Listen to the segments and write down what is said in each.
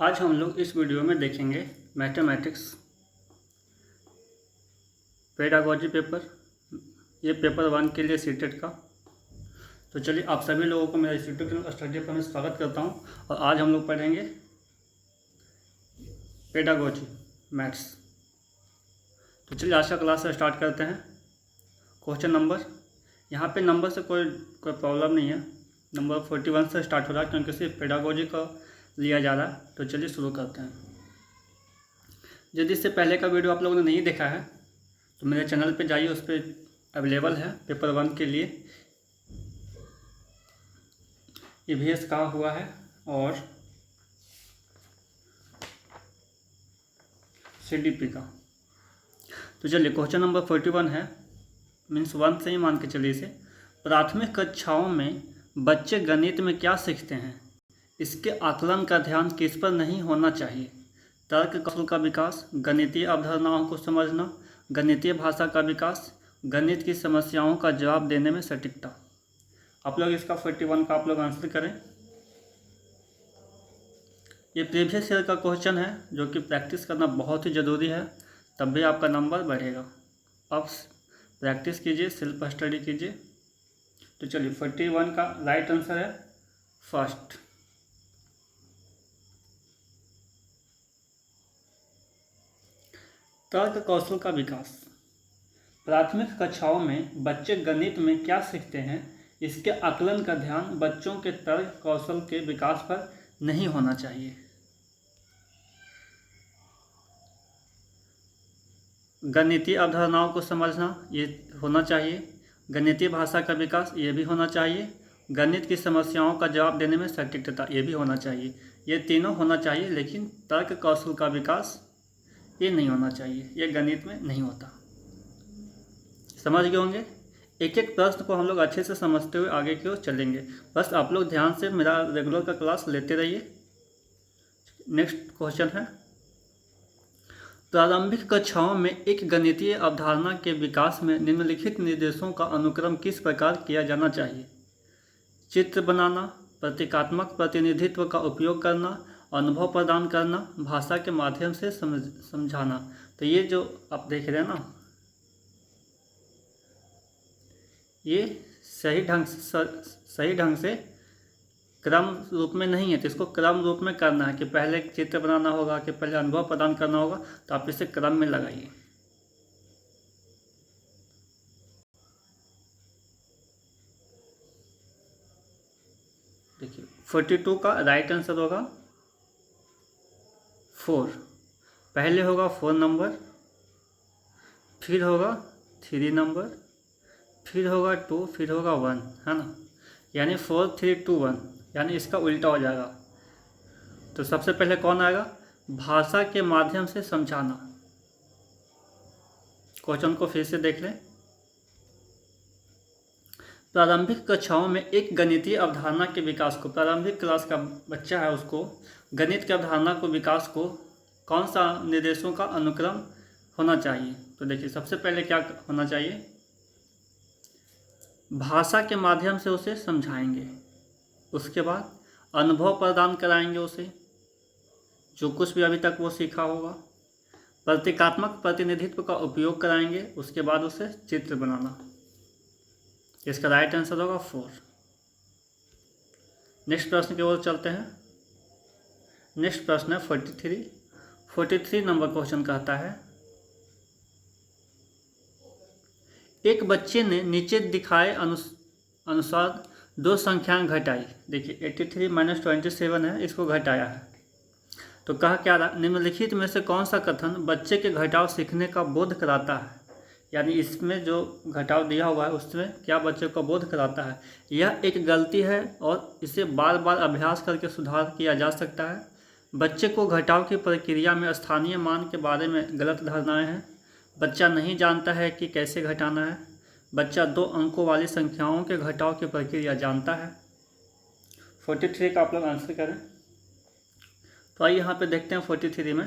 आज हम लोग इस वीडियो में देखेंगे मैथमेटिक्स पेडागोजी पेपर। ये पेपर 1 के लिए सीटेट का। तो चलिए आप सभी लोगों को मेरा इंस्टीट्यूट स्टडी पर मैं स्वागत करता हूँ। और आज हम लोग पढ़ेंगे पेडागोजी मैथ्स। तो चलिए आज का क्लास स्टार्ट करते हैं। क्वेश्चन नंबर, यहाँ पे नंबर से कोई प्रॉब्लम नहीं है। नंबर 41 से स्टार्ट हो रहा है क्योंकि सिर्फ पेडागोजी का लिया जा रहा है। तो चलिए शुरू करते हैं। यदि इससे पहले का वीडियो आप लोगों ने नहीं देखा है तो मेरे चैनल पे जाइए, उस पर अवेलेबल है पेपर 1 के लिए ईवीएस का हुआ है और सीडीपी का। तो चलिए क्वेश्चन नंबर 41 है, मीन्स 1 से ही मान के चलिए इसे। प्राथमिक कक्षाओं में बच्चे गणित में क्या सीखते हैं, इसके आकलन का ध्यान किस पर नहीं होना चाहिए? तर्क कौशल का विकास, गणितीय अवधारणाओं को समझना, गणितीय भाषा का विकास, गणित की समस्याओं का जवाब देने में सटीकता। आप लोग इसका 41 का आप लोग आंसर करें। ये प्रीवियस ईयर का क्वेश्चन है जो कि प्रैक्टिस करना बहुत ही ज़रूरी है, तब भी आपका नंबर बढ़ेगा। अब प्रैक्टिस कीजिए, सेल्फ स्टडी कीजिए। तो चलिए 41 का राइट आंसर है फर्स्ट। तर्क कौशल का विकास। प्राथमिक कक्षाओं में बच्चे गणित में क्या सीखते हैं, इसके आकलन का ध्यान बच्चों के तर्क कौशल के विकास पर नहीं होना चाहिए। गणितीय अवधारणाओं को समझना ये होना चाहिए, गणितीय भाषा का विकास ये भी होना चाहिए, गणित की समस्याओं का जवाब देने में सटीकता ये भी होना चाहिए। ये तीनों होना चाहिए, लेकिन तर्क कौशल का विकास ये नहीं होना चाहिए, ये गणित में नहीं होता। समझ गए होंगे। एक एक प्रश्न को हम लोग अच्छे से समझते हुए आगे की ओर चलेंगे। बस आप लोग ध्यान से मेरा रेगुलर का क्लास लेते रहिए। नेक्स्ट क्वेश्चन है, प्रारंभिक कक्षाओं में एक गणितीय अवधारणा के विकास में निम्नलिखित निर्देशों का अनुक्रम किस प्रकार किया जाना चाहिए? चित्र बनाना, प्रतीकात्मक प्रतिनिधित्व का उपयोग करना, अनुभव प्रदान करना, भाषा के माध्यम से समझाना। तो ये जो आप देख रहे हैं ना, ये सही ढंग से क्रम रूप में नहीं है, तो इसको क्रम रूप में करना है कि पहले चित्र बनाना होगा कि पहले अनुभव प्रदान करना होगा। तो आप इसे क्रम में लगाइए। देखिए 42 का राइट आंसर होगा 4। पहले होगा 4 नंबर, फिर होगा 3 नंबर, फिर होगा 2, फिर होगा 1, है ना। यानी 4 3 2 1, यानी इसका उल्टा हो जाएगा। तो सबसे पहले कौन आएगा? भाषा के माध्यम से समझाना। क्वेश्चन को फिर से देख लें। प्रारंभिक कक्षाओं में एक गणितीय अवधारणा के विकास को, प्रारंभिक क्लास का बच्चा है उसको गणित की अवधारणा को विकास को कौन सा निर्देशों का अनुक्रम होना चाहिए? तो देखिए सबसे पहले क्या होना चाहिए? भाषा के माध्यम से उसे समझाएंगे, उसके बाद अनुभव प्रदान कराएंगे उसे, जो कुछ भी अभी तक वो सीखा होगा, प्रतीकात्मक प्रतिनिधित्व का उपयोग कराएंगे, उसके बाद उसे चित्र बनाना। इसका राइट आंसर होगा 4। नेक्स्ट प्रश्न की ओर चलते हैं। नेक्स्ट प्रश्न है 43 नंबर क्वेश्चन कहता है, एक बच्चे ने नीचे दिखाए अनुसार दो संख्याएं घटाई। देखिए 83 - 27 है, इसको घटाया है। तो कहा क्या रहा? निम्नलिखित में से कौन सा कथन बच्चे के घटाव सीखने का बोध कराता है? यानी इसमें जो घटाव दिया हुआ है उसमें क्या बच्चे को बोध कराता है? यह एक गलती है और इसे बार बार अभ्यास करके सुधार किया जा सकता है। बच्चे को घटाव की प्रक्रिया में स्थानीय मान के बारे में गलत धारणाएं हैं। बच्चा नहीं जानता है कि कैसे घटाना है। बच्चा 2 अंकों वाली संख्याओं के घटाव की प्रक्रिया जानता है। 43 का आप लोग आंसर करें। तो आइए यहाँ पे देखते हैं 43 में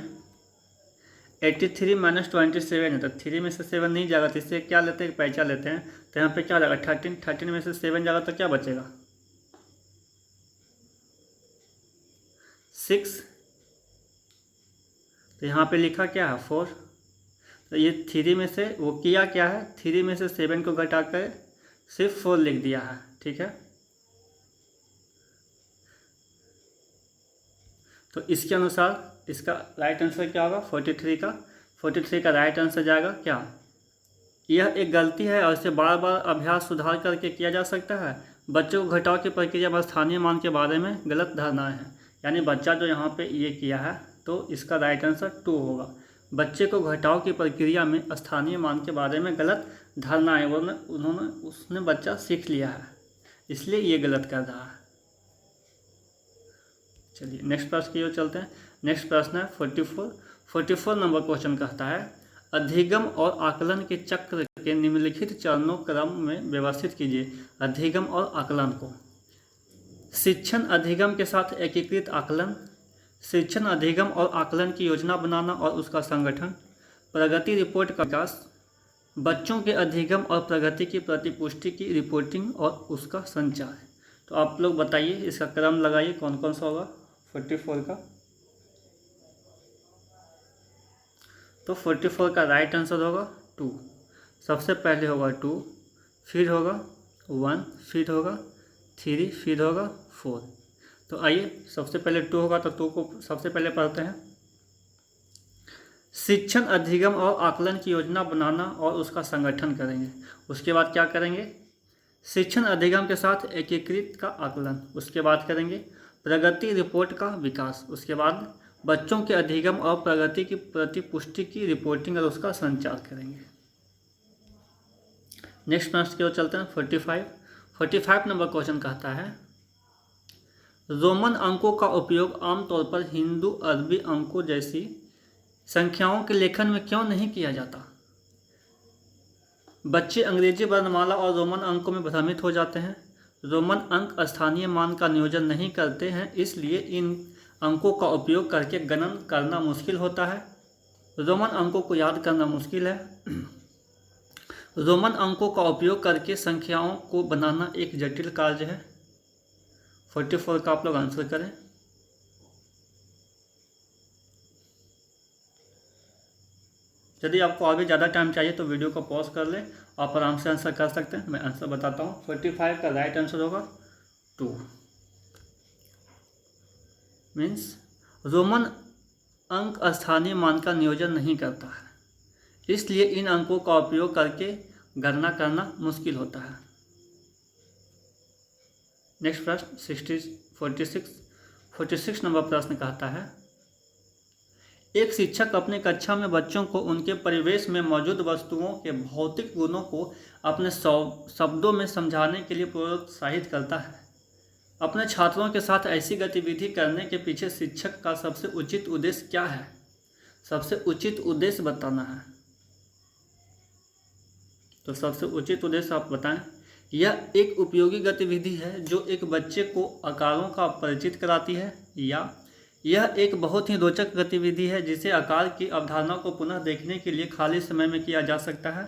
83 - 27 है, तो 3 में से 7 नहीं जाएगा, तो इससे क्या लेते हैं? पैंचा लेते हैं। तो यहाँ पे क्या जाएगा? 13 में से 7 जाएगा तो क्या बचेगा? 6 तो यहाँ पे लिखा क्या है 4। तो ये 3 में से वो किया क्या है, 3 में से 7 को घटा कर सिर्फ 4 लिख दिया है। ठीक है, तो इसके अनुसार इसका राइट आंसर क्या होगा 43 का राइट आंसर जाएगा क्या। यह एक गलती है और इसे बार बार अभ्यास सुधार करके किया जा सकता है। बच्चों को घटाव की प्रक्रिया में स्थानीय मान के बारे में गलत धारणा है, यानी बच्चा जो यहाँ पे ये किया है तो इसका राइट आंसर 2 होगा। बच्चे को घटाव की प्रक्रिया में स्थानीय मान के बारे में गलत धारणा है, उसने बच्चा सीख लिया है, इसलिए ये गलत कर रहा है। चलिए नेक्स्ट प्रश्न की ओर चलते हैं। नेक्स्ट प्रश्न है 44 नंबर क्वेश्चन कहता है अधिगम और आकलन के चक्र के निम्नलिखित चरणों क्रम में व्यवस्थित कीजिए। अधिगम और आकलन को शिक्षण अधिगम के साथ एकीकृत आकलन, शिक्षण अधिगम और आकलन की योजना बनाना और उसका संगठन, प्रगति रिपोर्ट का विकास, बच्चों के अधिगम और प्रगति की प्रतिपुष्टि की रिपोर्टिंग और उसका संचार। तो आप लोग बताइए, इसका क्रम लगाइए कौन कौन सा होगा 44 का। तो 44 का राइट आंसर होगा 2। सबसे पहले होगा 2, फिर होगा 1, फिर होगा 3, फिर होगा 4। तो आइए सबसे पहले 2 होगा तो 2 को सबसे पहले पढ़ते हैं। शिक्षण अधिगम और आकलन की योजना बनाना और उसका संगठन करेंगे। उसके बाद क्या करेंगे, शिक्षण अधिगम के साथ एकीकृत का आकलन। उसके बाद करेंगे प्रगति रिपोर्ट का विकास। उसके बाद बच्चों के अधिगम और प्रगति की प्रतिपुष्टि की रिपोर्टिंग और उसका संचार करेंगे। नेक्स्ट प्रश्न की ओर चलते हैं 45 नंबर क्वेश्चन कहता है रोमन अंकों का उपयोग आमतौर पर हिंदू अरबी अंकों जैसी संख्याओं के लेखन में क्यों नहीं किया जाता। बच्चे अंग्रेजी वर्णमाला और रोमन अंकों में भ्रमित हो जाते हैं। रोमन अंक स्थानीय मान का नियोजन नहीं करते हैं, इसलिए इन अंकों का उपयोग करके गणन करना मुश्किल होता है। रोमन अंकों को याद करना मुश्किल है। रोमन अंकों का उपयोग करके संख्याओं को बनाना एक जटिल कार्य है। 44 का आप लोग आंसर करें। यदि आपको और भी ज़्यादा टाइम चाहिए तो वीडियो को पॉज कर लें, आप आराम से आंसर कर सकते हैं। मैं आंसर बताता हूँ। 45 का राइट आंसर होगा 2। मीन्स रोमन अंक स्थानीय मान का नियोजन नहीं करता है, इसलिए इन अंकों का उपयोग करके गणना करना मुश्किल होता है। नेक्स्ट प्रश्न 46 नंबर प्रश्न कहता है एक शिक्षक अपने कक्षा में बच्चों को उनके परिवेश में मौजूद वस्तुओं के भौतिक गुणों को अपने शब्दों में समझाने के लिए प्रोत्साहित करता है। अपने छात्रों के साथ ऐसी गतिविधि करने के पीछे शिक्षक का सबसे उचित उद्देश्य क्या है। सबसे उचित उद्देश्य बताना है। तो सबसे उचित उद्देश्य आप बताएं। यह एक उपयोगी गतिविधि है जो एक बच्चे को आकारों का परिचित कराती है, या यह एक बहुत ही रोचक गतिविधि है जिसे आकार की अवधारणा को पुनः देखने के लिए खाली समय में किया जा सकता है,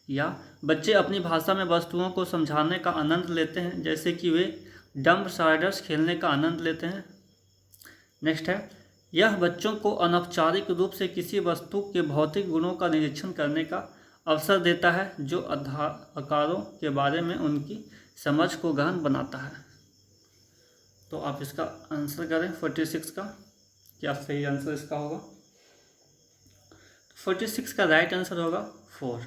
या बच्चे अपनी भाषा में वस्तुओं को समझाने का आनंद लेते हैं, जैसे कि वे डम्ब साइडर्स खेलने का आनंद लेते हैं। नेक्स्ट है यह बच्चों को अनौपचारिक रूप से किसी वस्तु के भौतिक गुणों का निरीक्षण करने का अवसर देता है जो आकारों के बारे में उनकी समझ को गहन बनाता है। तो आप इसका आंसर करें 46 का, क्या सही आंसर इसका होगा। 46 का राइट आंसर होगा 4।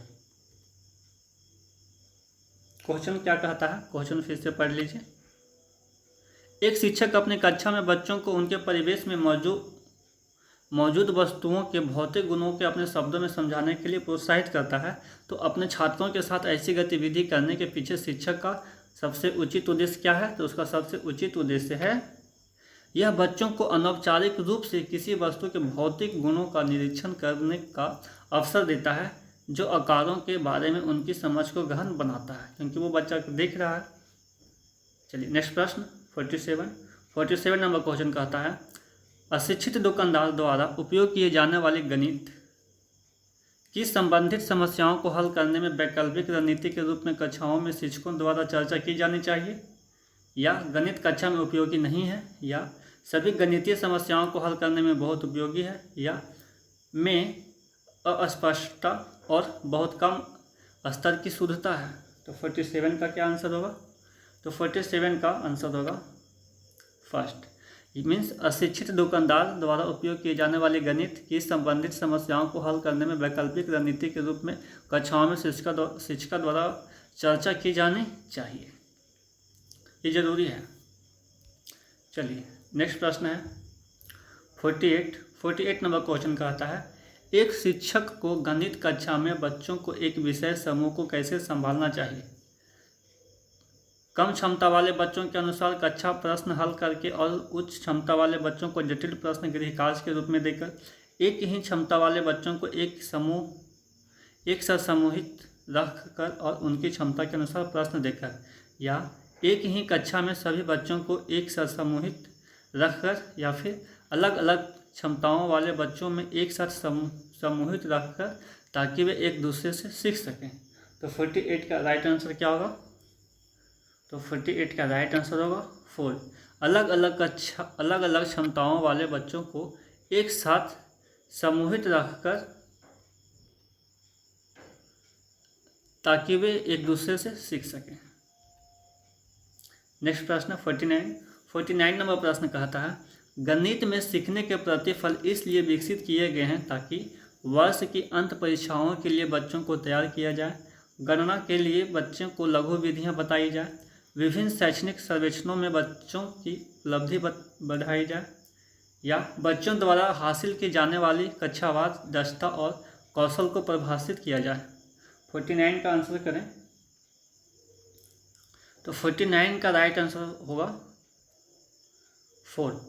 क्वेश्चन क्या कहता है, क्वेश्चन फिर से पढ़ लीजिए। एक शिक्षक अपने कक्षा में बच्चों को उनके परिवेश में मौजूद वस्तुओं के भौतिक गुणों के अपने शब्दों में समझाने के लिए प्रोत्साहित करता है। तो अपने छात्रों के साथ ऐसी गतिविधि करने के पीछे शिक्षक का सबसे उचित उद्देश्य क्या है। तो उसका सबसे उचित उद्देश्य है यह बच्चों को अनौपचारिक रूप से किसी वस्तु के भौतिक गुणों का निरीक्षण करने का अवसर देता है जो आकारों के बारे में उनकी समझ को गहन बनाता है, क्योंकि वो बच्चा देख रहा है। चलिए नेक्स्ट प्रश्न 47 नंबर क्वेश्चन कहता है अशिक्षित दुकानदार द्वारा उपयोग किए जाने वाले गणित की संबंधित समस्याओं को हल करने में वैकल्पिक रणनीति के रूप में कक्षाओं में शिक्षकों द्वारा चर्चा की जानी चाहिए, या गणित कक्षा में उपयोगी नहीं है, या सभी गणितीय समस्याओं को हल करने में बहुत उपयोगी है, या में अस्पष्टता और बहुत कम स्तर की शुद्धता है। तो 47 का क्या आंसर होगा? तो 47 का आंसर होगा फर्स्ट। मीन्स अशिक्षित दुकानदार द्वारा उपयोग किए जाने वाले गणित की संबंधित समस्याओं को हल करने में वैकल्पिक रणनीति के रूप में कक्षाओं में शिक्षिका द्वारा चर्चा की जानी चाहिए। ये जरूरी है। चलिए नेक्स्ट प्रश्न है 48 नंबर क्वेश्चन कहता है, एक शिक्षक को गणित कक्षा में बच्चों को एक विषय समूह को कैसे संभालना चाहिए? कम क्षमता वाले बच्चों के अनुसार कक्षा प्रश्न हल करके और उच्च क्षमता वाले बच्चों को जटिल प्रश्न गृहकार्य के रूप में देकर, एक ही क्षमता वाले बच्चों को एक साथ समूहित रख कर और उनकी क्षमता के अनुसार प्रश्न देकर, या एक ही कक्षा में सभी बच्चों को एक साथ समूहित रखकर, या फिर अलग अलग क्षमताओं वाले बच्चों में एक साथ समूहित रखकर ताकि वे एक दूसरे से सीख सकें। तो 48 का राइट आंसर क्या होगा? तो 48 का राइट आंसर होगा 4। अलग अलग क्षमताओं वाले बच्चों को एक साथ समूहित रखकर ताकि वे एक दूसरे से सीख सकें। नेक्स्ट प्रश्न 49 नंबर प्रश्न कहता है, गणित में सीखने के प्रतिफल इसलिए विकसित किए गए हैं ताकि वर्ष की अंत परीक्षाओं के लिए बच्चों को तैयार किया जाए, गणना के लिए बच्चों को लघु विधियां बताई जाए, विभिन्न शैक्षणिक सर्वेक्षणों में बच्चों की उपलब्धि बढ़ाई जाए, या बच्चों द्वारा हासिल की जाने वाली कक्षावार दक्षता और कौशल को परिभाषित किया जाए। 49 का आंसर करें। तो 49 का राइट आंसर होगा 4।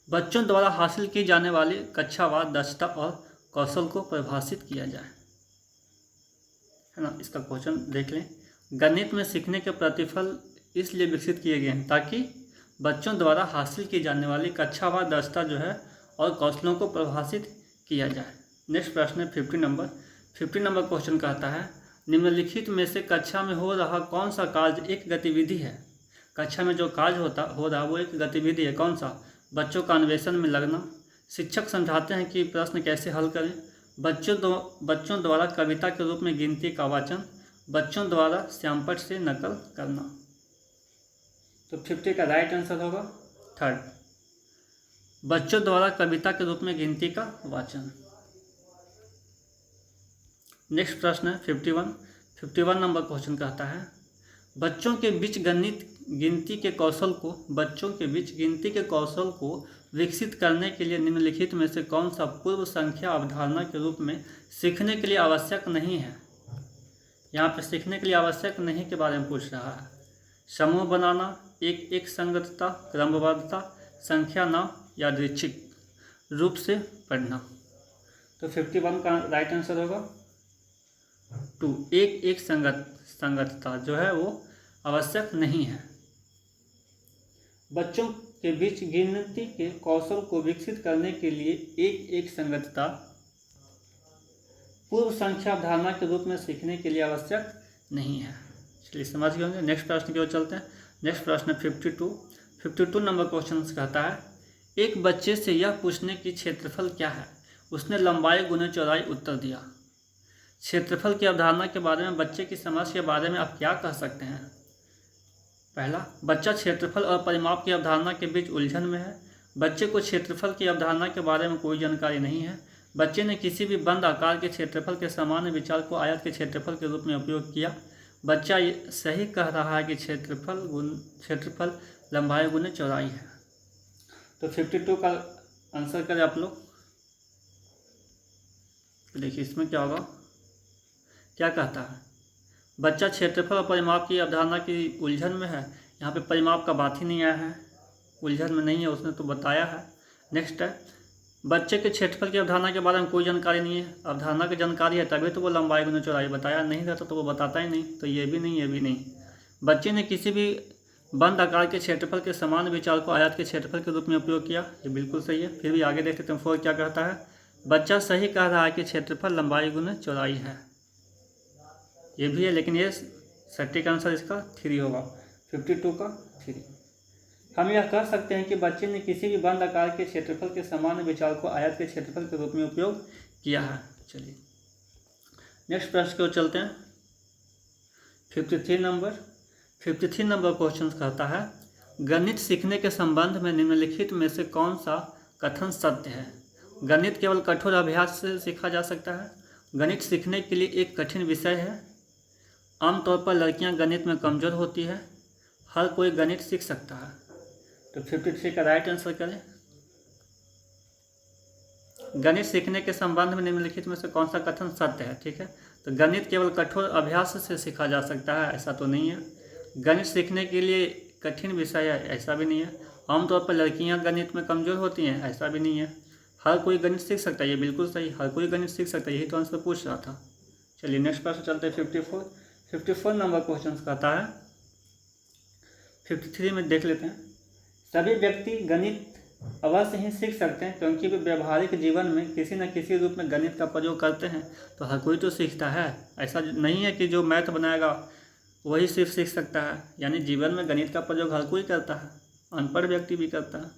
बच्चों द्वारा हासिल की जाने वाली कक्षावार दक्षता और कौशल को परिभाषित किया जाए, है ना। इसका क्वेश्चन देख लें। गणित में सीखने के प्रतिफल इसलिए विकसित किए गए हैं ताकि बच्चों द्वारा हासिल की जाने वाली कक्षावार दक्षता जो है और कौशलों को परिभाषित किया जाए। नेक्स्ट प्रश्न है 50 नंबर क्वेश्चन कहता है, निम्नलिखित में से कक्षा में हो रहा कौन सा कार्य एक गतिविधि है? कक्षा में जो कार्य हो रहा वो एक गतिविधि है। कौन सा? बच्चों का अन्वेषण में लगना, शिक्षक समझाते हैं कि प्रश्न कैसे हल करें, बच्चों द्वारा कविता के रूप में गिनती का वाचन, बच्चों द्वारा श्यामपट्ट से नकल करना। तो 50 का राइट आंसर होगा 3, बच्चों द्वारा कविता के रूप में गिनती का वाचन। नेक्स्ट प्रश्न है 51 नंबर क्वेश्चन कहता है, बच्चों के बीच गिनती के कौशल को विकसित करने के लिए निम्नलिखित में से कौन सा पूर्व संख्या अवधारणा के रूप में सीखने के लिए आवश्यक नहीं है? यहाँ पे सीखने के लिए आवश्यक नहीं के बारे में पूछ रहा है। समूह बनाना, एक संगतता, क्रमबद्धता, संख्या नाम, यादृच्छिक रूप से पढ़ना। तो 51 का राइट आंसर होगा 2, एक संगतता जो है वो आवश्यक नहीं है। बच्चों के बीच गिनती के कौशल को विकसित करने के लिए एक संगतता पूर्व संख्या अवधारणा के रूप में सीखने के लिए आवश्यक नहीं है। चलिए समझ गए होंगे। नेक्स्ट प्रश्न की ओर चलते हैं। नेक्स्ट प्रश्न 52 नंबर क्वेश्चन कहता है, एक बच्चे से यह पूछने की क्षेत्रफल क्या है, उसने लंबाई गुने चौड़ाई उत्तर दिया। क्षेत्रफल की अवधारणा के बारे में बच्चे की समझ के बारे में आप क्या कह सकते हैं? पहला, बच्चा क्षेत्रफल और परिमाप की अवधारणा के बीच उलझन में है। बच्चे को क्षेत्रफल की अवधारणा के बारे में कोई जानकारी नहीं है। बच्चे ने किसी भी बंद आकार के क्षेत्रफल के सामान्य विचार को आयत के क्षेत्रफल के रूप में उपयोग किया। बच्चा सही कह रहा है कि क्षेत्रफल लंबाई गुने चौड़ाई है। तो 52 का आंसर करें आप लोग। देखिए इसमें क्या होगा, क्या कहता है, बच्चा क्षेत्रफल और परिमाप की अवधारणा की उलझन में है। यहाँ पे परिमाप का बात ही नहीं आया है, उलझन में नहीं है, उसने तो बताया है। नेक्स्ट है, बच्चे के क्षेत्रफल की अवधारणा के बारे में कोई जानकारी नहीं है। अवधारणा की जानकारी है तभी तो वो लंबाई गुने चौड़ाई बताया, नहीं रहता तो वो बताता ही नहीं। तो ये भी नहीं। बच्चे ने किसी भी बंद आकार के क्षेत्रफल के समान विचार को आयत के क्षेत्रफल के रूप में उपयोग किया, ये बिल्कुल सही है। फिर भी आगे देखते हैं 4 क्या कहता है, बच्चा सही कह रहा है कि क्षेत्रफल लंबाई गुने चौड़ाई है, ये भी है, लेकिन ये सटीक आंसर इसका 3 होगा, 52 का 3। हम यह कह सकते हैं कि बच्चे ने किसी भी बंद आकार के क्षेत्रफल के सामान्य विचार को आयत के क्षेत्रफल के रूप में उपयोग किया है। चलिए नेक्स्ट प्रश्न की ओर चलते हैं। 53 नंबर क्वेश्चन कहता है, गणित सीखने के संबंध में निम्नलिखित में से कौन सा कथन सत्य है? गणित केवल कठोर अभ्यास से सीखा जा सकता है। गणित सीखने के लिए एक कठिन विषय है। आमतौर पर लड़कियां गणित में कमज़ोर होती है। हर कोई गणित सीख सकता है। तो 53 का राइट आंसर करें। गणित सीखने के संबंध में निम्नलिखित में से कौन सा कथन सत्य है? ठीक है, तो गणित केवल कठोर अभ्यास से सीखा जा सकता है, ऐसा तो नहीं है। गणित सीखने के लिए कठिन विषय है, ऐसा भी नहीं है। आमतौर पर लड़कियां गणित में कमज़ोर होती हैं, ऐसा भी नहीं है। हर कोई गणित सीख सकता है, ये बिल्कुल सही, हर कोई गणित सीख सकता है, यही तो आंसर पूछ रहा था। चलिए नेक्स्ट प्रश्न चलते हैं। 54 नंबर क्वेश्चन कहता है, 53 में देख लेते हैं। सभी व्यक्ति गणित अवश्य ही सीख सकते हैं क्योंकि वे व्यवहारिक जीवन में किसी न किसी रूप में गणित का प्रयोग करते हैं। तो हर कोई तो सीखता है, ऐसा नहीं है कि जो मैथ बनाएगा वही सिर्फ सीख सकता है। यानी जीवन में गणित का प्रयोग हर कोई करता है, अनपढ़ व्यक्ति भी करता है।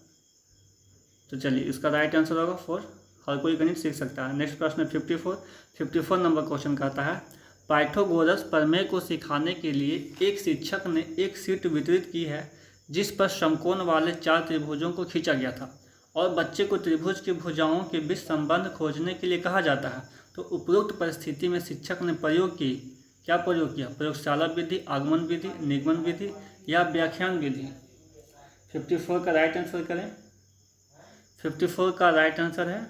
तो चलिए इसका राइट आंसर होगा 4, हर कोई गणित सीख सकता है। नेक्स्ट प्रश्न 54 नंबर क्वेश्चन कहता है, पाइथागोरस प्रमेय को सिखाने के लिए एक शिक्षक ने एक शीट वितरित की है जिस पर समकोण वाले 4 त्रिभुजों को खींचा गया था और बच्चे को त्रिभुज की भुजाओं के बीच संबंध खोजने के लिए कहा जाता है। तो उपरोक्त परिस्थिति में शिक्षक ने क्या प्रयोग किया? प्रयोगशाला विधि, आगमन विधि, निगमन विधि या व्याख्यान विधि? 54 का राइट आंसर करें। 54 का राइट आंसर है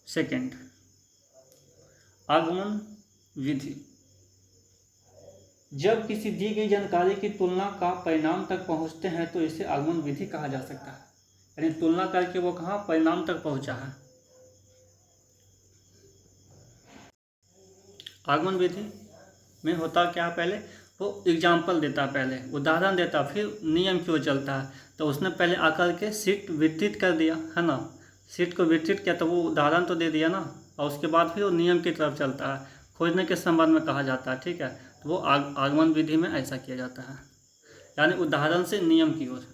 सेकंड, आगमन विधि। जब किसी दी गई जानकारी की तुलना का परिणाम तक पहुंचते हैं तो इसे आगमन विधि कहा जा सकता है। यानी तुलना करके वो कहाँ परिणाम तक पहुंचा है। आगमन विधि में होता क्या, पहले वो एग्जाम्पल देता, पहले उदाहरण देता, फिर नियम की ओर चलता है। तो उसने पहले आकर के शीट वितरित कर दिया है ना, शीट को वितरित किया तो वो उदाहरण तो दे दिया ना, और उसके बाद फिर वो नियम की तरफ चलता है, खोजने के संबंध में कहा जाता है। ठीक है, तो वो आगमन विधि में ऐसा किया जाता है, यानी उदाहरण से नियम की ओर।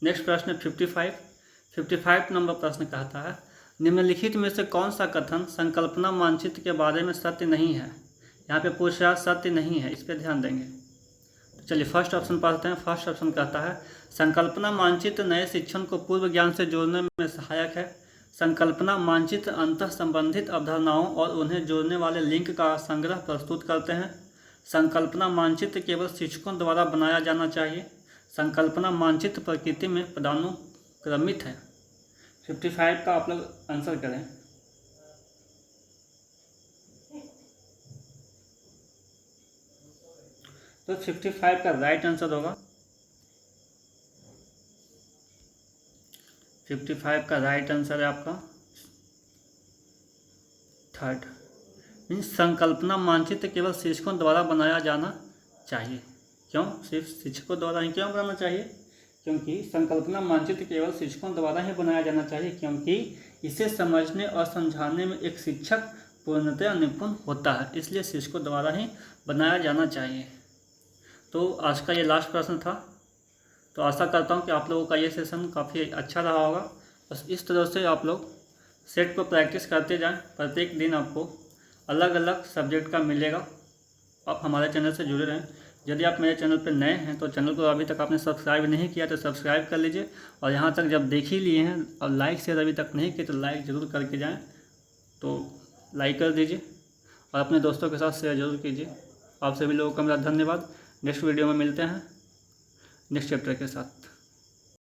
नेक्स्ट प्रश्न 55 नंबर प्रश्न कहता है, निम्नलिखित में से कौन सा कथन संकल्पना मानचित्र के बारे में सत्य नहीं है? यहाँ पे पूछ रहा सत्य नहीं है, इस पर ध्यान देंगे। तो चलिए फर्स्ट ऑप्शन पढ़ते हैं। फर्स्ट ऑप्शन कहता है, संकल्पना मानचित्र नए शिक्षण को पूर्व ज्ञान से जोड़ने में सहायक है। संकल्पना मानचित्र अंतः संबंधित अवधारणाओं और उन्हें जोड़ने वाले लिंक का संग्रह प्रस्तुत करते हैं। संकल्पना मानचित्र केवल शिक्षकों द्वारा बनाया जाना चाहिए। संकल्पना मानचित्र प्रकृति में पदानुक्रमित है। 55 का आप लोग आंसर करें। तो 55 का राइट आंसर होगा 55 का राइट आंसर है आपका थर्ड, मीन्स संकल्पना मानचित्र केवल शिक्षकों द्वारा बनाया जाना चाहिए। क्यों सिर्फ शिक्षकों द्वारा ही क्यों बनाना चाहिए? क्योंकि संकल्पना मानचित्र केवल शिक्षकों द्वारा ही बनाया जाना चाहिए, क्योंकि इसे समझने और समझाने में एक शिक्षक पूर्णतः निपुण होता है, इसलिए शिक्षकों द्वारा ही बनाया जाना चाहिए। तो आज का ये लास्ट प्रश्न था। तो आशा करता हूँ कि आप लोगों का ये सेशन काफ़ी अच्छा रहा होगा। बस इस तरह से आप लोग सेट को प्रैक्टिस करते जाएं। प्रत्येक दिन आपको अलग अलग सब्जेक्ट का मिलेगा। आप हमारे चैनल से जुड़े रहें। यदि आप मेरे चैनल पर नए हैं तो चैनल को अभी तक आपने सब्सक्राइब नहीं किया तो सब्सक्राइब कर लीजिए, और यहाँ तक जब देख ही लिए हैं और लाइक शेयर अभी तक नहीं किए तो लाइक ज़रूर करके जाएँ। तो लाइक कर दीजिए और अपने दोस्तों के साथ शेयर ज़रूर कीजिए। आप सभी लोगों का मेरा धन्यवाद। नेक्स्ट वीडियो में मिलते हैं नेक्स्ट चैप्टर के साथ।